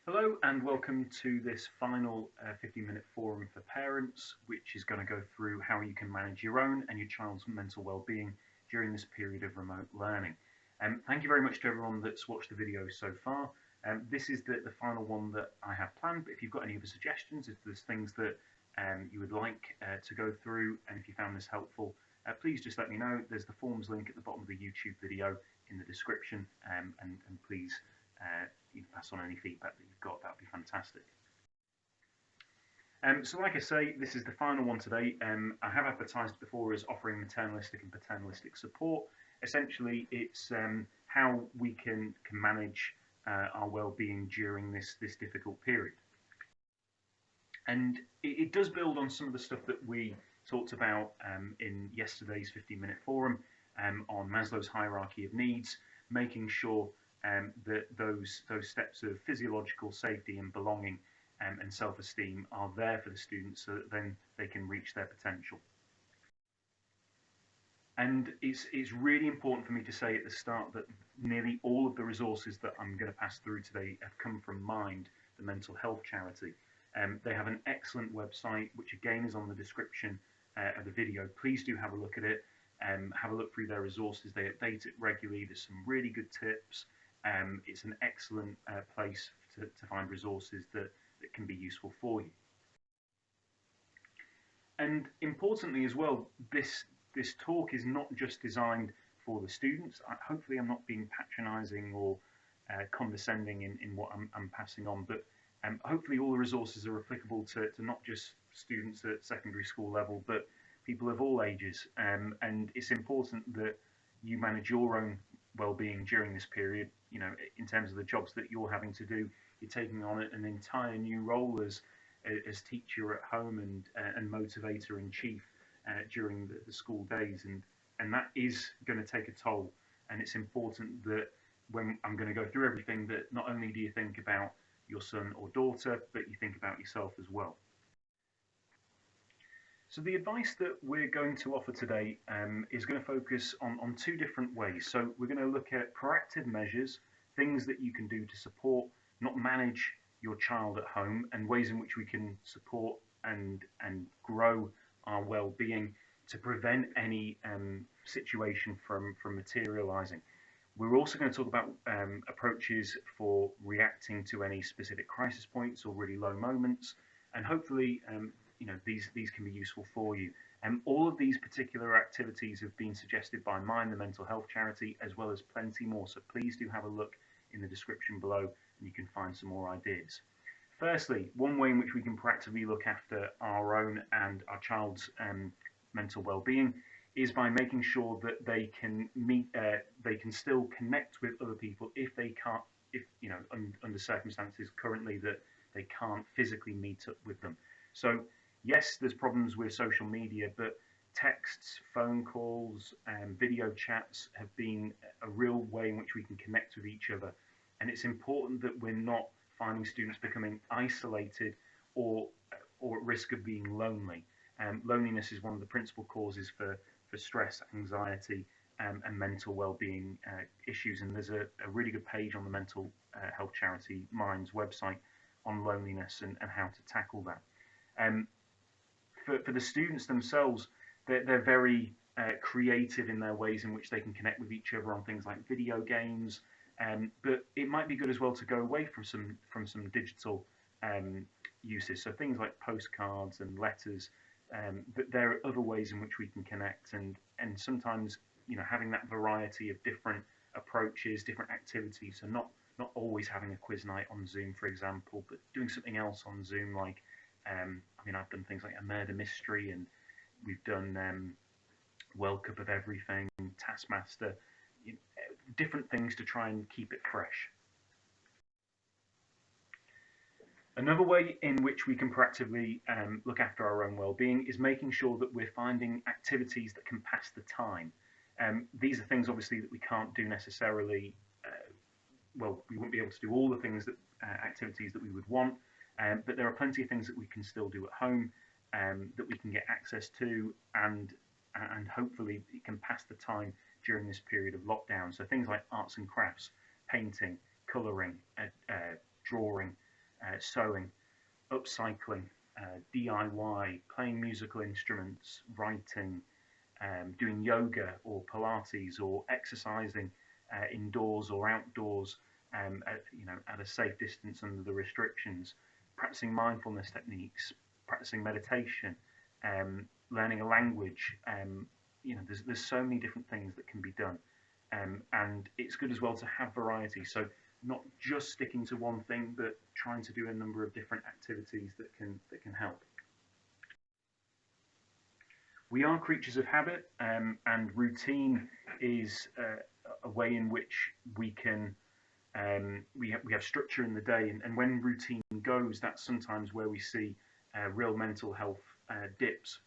Hello and welcome to this final 15-minute forum for parents, which is going to go through how you can manage your own and your child's mental well-being during this period of remote learning. Thank you very much to everyone that's watched the video so far. This is the final one that I have planned, but if you've got any other suggestions, if there's things that you would like to go through, and if you found this helpful, please just let me know. There's the forms link at the bottom of the YouTube video in the description, and please you can pass on any feedback that you've got. That would be fantastic. So like I say, this is the final one today. I have advertised before as offering maternalistic and paternalistic support. Essentially, it's how we can manage our well-being during this difficult period. And it does build on some of the stuff that we talked about in yesterday's 15-minute forum on Maslow's hierarchy of needs, making sure that those steps of physiological safety and belonging and self-esteem are there for the students so that then they can reach their potential. And it's really important for me to say at the start that nearly all of the resources that I'm going to pass through today have come from Mind, the mental health charity. They have an excellent website, which again is on the description of the video. Please do have a look at it. Have a look through their resources. They update it regularly. There's some really good tips. It's an excellent place to find resources that can be useful for you. And importantly as well, this talk is not just designed for the students. Hopefully I'm not being patronising or condescending in what I'm passing on, but hopefully all the resources are applicable to not just students at secondary school level, but people of all ages. And it's important that you manage your own well-being during this period. You know, in terms of the jobs that you're having to do, you're taking on an entire new role as teacher at home and motivator in chief during the school days, and that is going to take a toll. And it's important that when I'm going to go through everything, that not only do you think about your son or daughter, but you think about yourself as well. So the advice that we're going to offer today is going to focus on two different ways. So we're going to look at proactive measures, things that you can do to support, not manage your child at home, and ways in which we can support and grow our well-being to prevent any situation from materializing. We're also going to talk about approaches for reacting to any specific crisis points or really low moments, and hopefully these can be useful for you. And all of these particular activities have been suggested by Mind, the mental health charity, as well as plenty more. So please do have a look in the description below, and you can find some more ideas. Firstly, one way in which we can proactively look after our own and our child's mental well-being is by making sure that they can they can still connect with other people if they can't, under circumstances currently that they can't physically meet up with them. So yes, there's problems with social media, but texts, phone calls, video chats have been a real way in which we can connect with each other. And it's important that we're not finding students becoming isolated or at risk of being lonely. Loneliness is one of the principal causes for stress, anxiety, and mental well-being issues. And there's a really good page on the mental health charity Mind's website on loneliness and how to tackle that. For the students themselves, they're very creative in their ways in which they can connect with each other on things like video games. But it might be good as well to go away from some digital uses. So things like postcards and letters. But there are other ways in which we can connect, and sometimes having that variety of different approaches, different activities. So not always having a quiz night on Zoom, for example, but doing something else on Zoom, like I've done things like a murder mystery, and we've done World Cup of everything, Taskmaster, different things to try and keep it fresh. Another way in which we can proactively look after our own well-being is making sure that we're finding activities that can pass the time. These are things obviously that we can't do necessarily. We wouldn't be able to do all the things that activities that we would want, but there are plenty of things that we can still do at home that we can get access to, and hopefully it can pass the time during this period of lockdown. So things like arts and crafts, painting, colouring, drawing, sewing, upcycling, DIY, playing musical instruments, writing, doing yoga or Pilates or exercising indoors or outdoors, at a safe distance under the restrictions, practicing mindfulness techniques, practicing meditation, learning a language. There's so many different things that can be done, and it's good as well to have variety. So not just sticking to one thing, but trying to do a number of different activities that can help. We are creatures of habit, and routine is a way in which we can we have structure in the day, and when routine goes, that's sometimes where we see real mental health dips.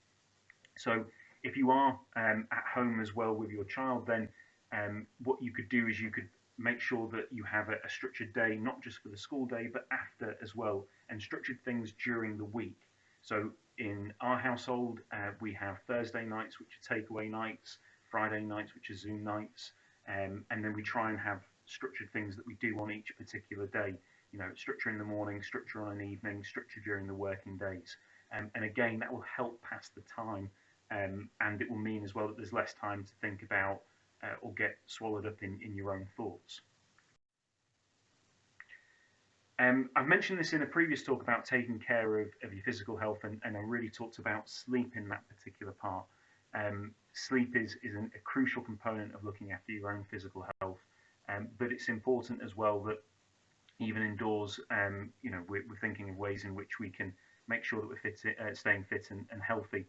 So if you are at home as well with your child, then what you could do is you could make sure that you have a structured day, not just for the school day, but after as well, and structured things during the week. So in our household, we have Thursday nights, which are takeaway nights, Friday nights, which are Zoom nights, and then we try and have structured things that we do on each particular day. Structure in the morning, structure on an evening, structure during the working days. And again, that will help pass the time, and it will mean as well that there's less time to think about or get swallowed up in your own thoughts. I've mentioned this in a previous talk about taking care of your physical health, and I really talked about sleep in that particular part. Sleep is a crucial component of looking after your own physical health, but it's important as well that even indoors, we're thinking of ways in which we can make sure that we're staying fit and healthy.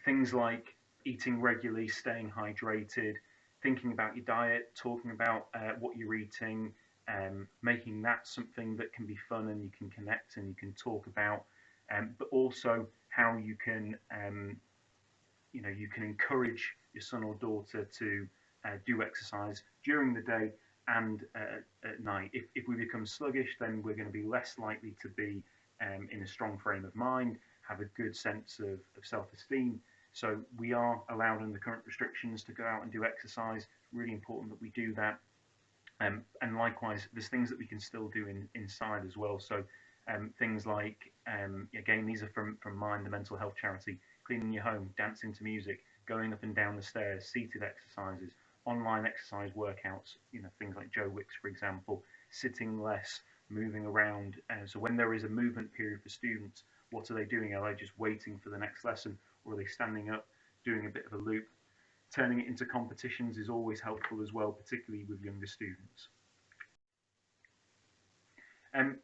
Things like eating regularly, staying hydrated, thinking about your diet, talking about what you're eating, making that something that can be fun and you can connect and you can talk about, but also how you can encourage your son or daughter to do exercise during the day and at night. If we become sluggish, then we're going to be less likely to be in a strong frame of mind, have a good sense of self-esteem. So we are allowed under current restrictions to go out and do exercise. It's really important that we do that. And likewise, there's things that we can still do inside as well. So things like, again, these are from Mind, the mental health charity, cleaning your home, dancing to music, going up and down the stairs, seated exercises, online exercise workouts, things like Joe Wicks, for example, sitting less, moving around. So when there is a movement period for students, what are they doing? Are they just waiting for the next lesson, or are they standing up, doing a bit of a loop? Turning it into competitions is always helpful as well, particularly with younger students.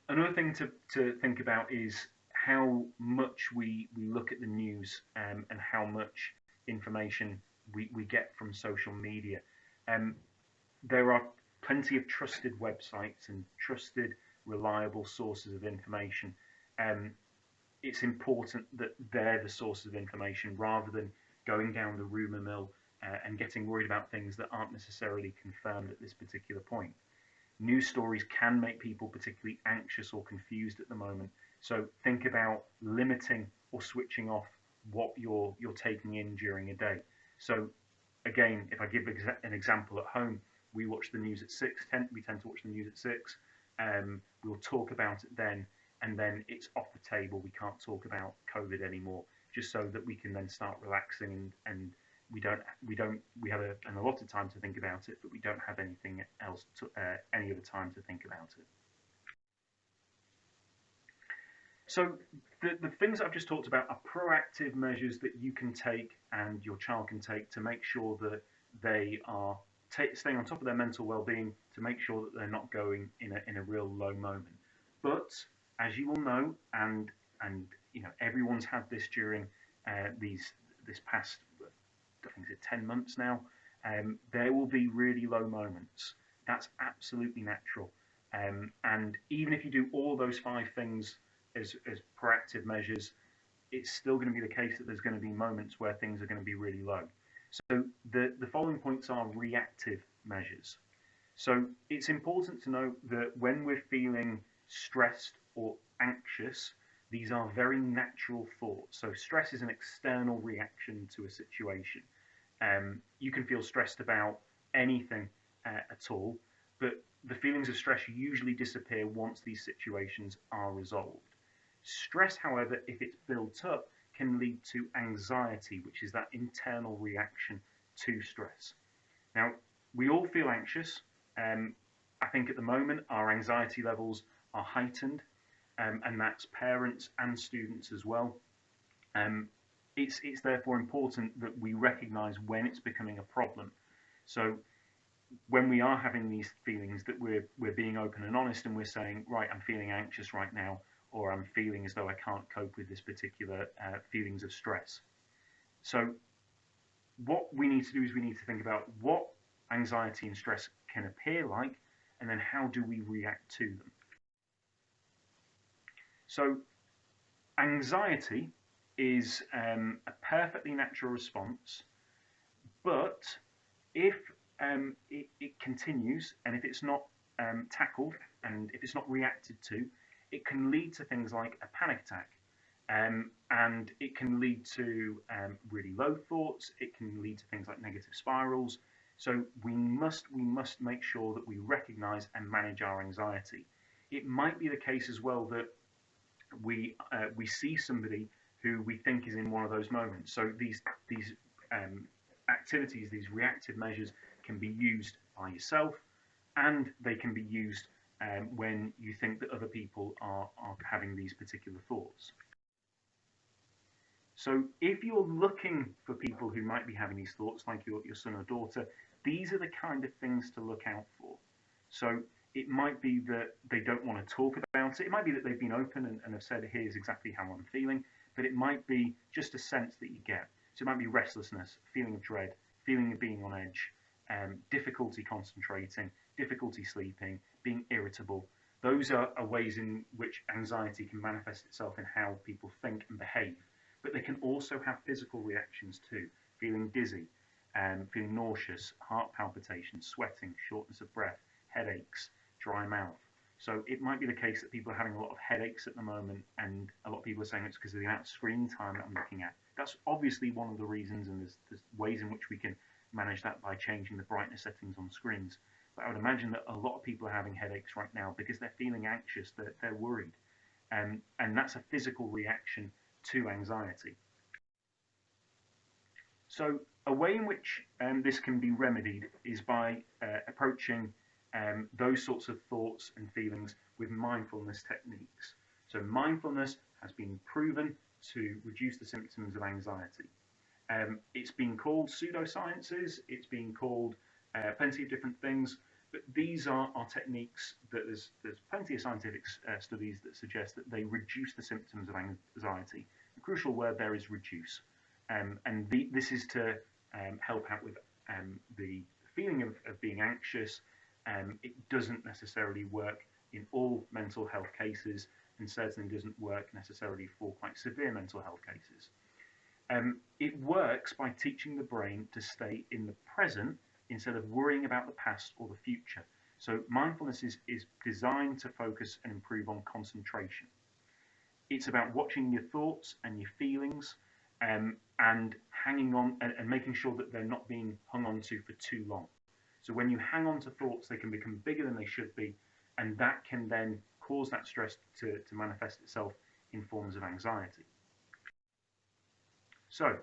Another thing to think about is how much we look at the news, and how much information we get from social media. There are plenty of trusted websites and trusted, reliable sources of information. It's important that they're the sources of information rather than going down the rumour mill and getting worried about things that aren't necessarily confirmed at this particular point. News stories can make people particularly anxious or confused at the moment. So think about limiting or switching off what you're taking in during a day. So again, if I give an example at home, we watch the news at 6. We tend to watch the news at 6. We'll talk about it then, and then it's off the table. We can't talk about COVID anymore, just so that we can then start relaxing and we have an allotted time to think about it, but we don't have anything else any other time to think about it. So the things I've just talked about are proactive measures that you can take and your child can take to make sure that they are staying on top of their mental well-being, to make sure that they're not going in a real low moment. But as you will know, and everyone's had this during this past, I think it's 10 months now, there will be really low moments. That's absolutely natural. And even if you do all those 5 things as proactive measures, it's still going to be the case that there's going to be moments where things are going to be really low. So the following points are reactive measures. So it's important to know that when we're feeling stressed or anxious, these are very natural thoughts. So stress is an external reaction to a situation. You can feel stressed about anything at all, but the feelings of stress usually disappear once these situations are resolved. Stress, however, if it's built up, can lead to anxiety, which is that internal reaction to stress. Now, we all feel anxious. I think at the moment our anxiety levels are heightened, and that's parents and students as well. It's therefore important that we recognise when it's becoming a problem. So when we are having these feelings, that we're being open and honest, and we're saying, right, I'm feeling anxious right now, or I'm feeling as though I can't cope with this particular feelings of stress. So what we need to do is we need to think about what anxiety and stress can appear like, and then how do we react to them. So anxiety is a perfectly natural response, but if it continues, and if it's not tackled, and if it's not reacted to, it can lead to things like a panic attack, and it can lead to really low thoughts. It can lead to things like negative spirals. So we must make sure that we recognise and manage our anxiety. It might be the case as well that we see somebody who we think is in one of those moments. So these activities, these reactive measures, can be used by yourself, and they can be used when you think that other people are having these particular thoughts. So if you're looking for people who might be having these thoughts, like your son or daughter, these are the kind of things to look out for. So it might be that they don't want to talk about it. It might be that they've been open and have said, here's exactly how I'm feeling. But it might be just a sense that you get. So it might be restlessness, feeling of dread, feeling of being on edge, difficulty concentrating, difficulty sleeping, being irritable. Those are ways in which anxiety can manifest itself in how people think and behave. But they can also have physical reactions too, feeling dizzy, feeling nauseous, heart palpitations, sweating, shortness of breath, headaches, dry mouth. So it might be the case that people are having a lot of headaches at the moment, and a lot of people are saying it's because of the amount of screen time that I'm looking at. That's obviously one of the reasons, and there's ways in which we can manage that by changing the brightness settings on screens. But I would imagine that a lot of people are having headaches right now because they're feeling anxious, they're worried. And that's a physical reaction to anxiety. So a way in which this can be remedied is by approaching those sorts of thoughts and feelings with mindfulness techniques. So mindfulness has been proven to reduce the symptoms of anxiety. It's been called pseudosciences, it's been called plenty of different things, but these are techniques that there's plenty of scientific studies that suggest that they reduce the symptoms of anxiety. The crucial word there is reduce. This is to help out with the feeling of being anxious. It doesn't necessarily work in all mental health cases, and certainly doesn't work necessarily for quite severe mental health cases. It works by teaching the brain to stay in the present instead of worrying about the past or the future. So mindfulness is designed to focus and improve on concentration. It's about watching your thoughts and your feelings, and hanging on and making sure that they're not being hung on to for too long. So when you hang on to thoughts, they can become bigger than they should be, and that can then cause that stress to manifest itself in forms of anxiety. So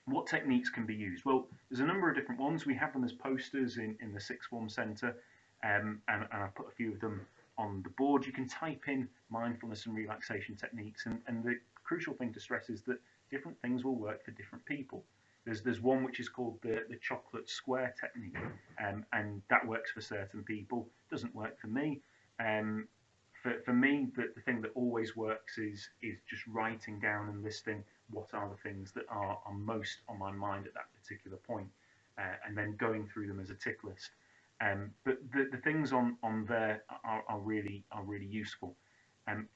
what techniques can be used? Well, there's a number of different ones. We have them as posters in the sixth form centre, and I've put a few of them on the board. You can type in mindfulness and relaxation techniques, and the crucial thing to stress is that different things will work for different people. There's one which is called the chocolate square technique, and that works for certain people, doesn't work for me. For me, the thing that always works is just writing down and listing what are the things that are most on my mind at that particular point, and then going through them as a tick list. But the things on there are really useful.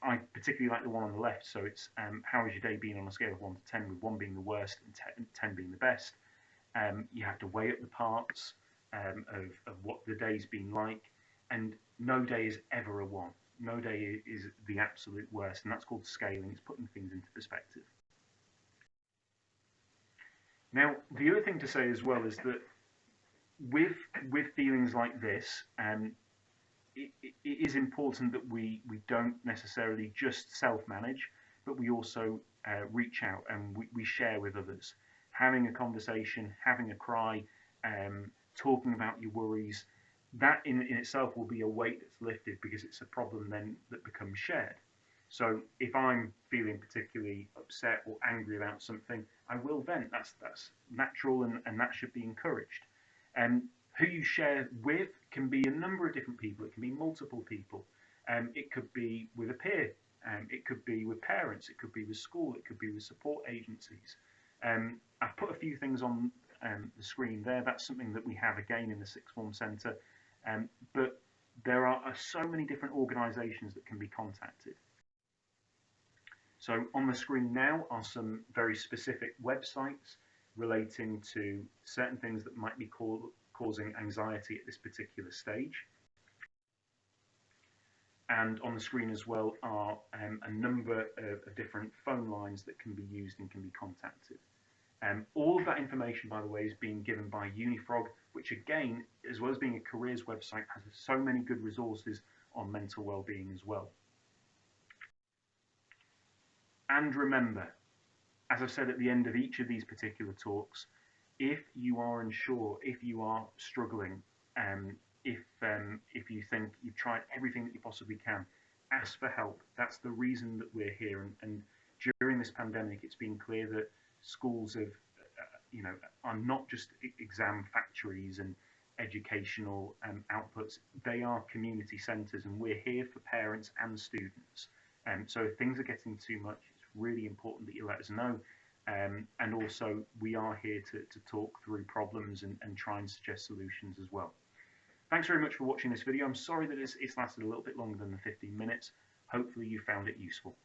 I particularly like the one on the left. So it's how has your day been on a scale of 1 to 10, with 1 being the worst and 10 being the best. You have to weigh up the parts of what the day's been like, and no day is ever a 1. No day is the absolute worst, and that's called scaling. It's putting things into perspective. Now, the other thing to say as well is that with feelings like this, it is important that we don't necessarily just self-manage, but we also reach out and we share with others. Having a conversation, having a cry, talking about your worries, that in itself will be a weight that's lifted because it's a problem then that becomes shared. So if I'm feeling particularly upset or angry about something, I will vent. That's natural and that should be encouraged. And who you share with can be a number of different people. It can be multiple people. It could be with a peer. It could be with parents. It could be with school. It could be with support agencies. I've put a few things on the screen there. That's something that we have again in the Sixth Form Centre. But there are so many different organisations that can be contacted. So on the screen now are some very specific websites relating to certain things that might be causing anxiety at this particular stage. And on the screen as well are a number of different phone lines that can be used and can be contacted. All of that information, by the way, is being given by Unifrog, which again, as well as being a careers website, has so many good resources on mental well-being as well. And remember, as I've said at the end of each of these particular talks, if you are unsure, if you are struggling, if you think you've tried everything that you possibly can, ask for help. That's the reason that we're here. And during this pandemic, it's been clear that schools have, are not just exam factories and educational outputs. They are community centres, and we're here for parents and students. So if things are getting too much, it's really important that you let us know. And also, we are here to talk through problems and try and suggest solutions as well. Thanks very much for watching this video. I'm sorry that it's lasted a little bit longer than the 15 minutes. Hopefully you found it useful.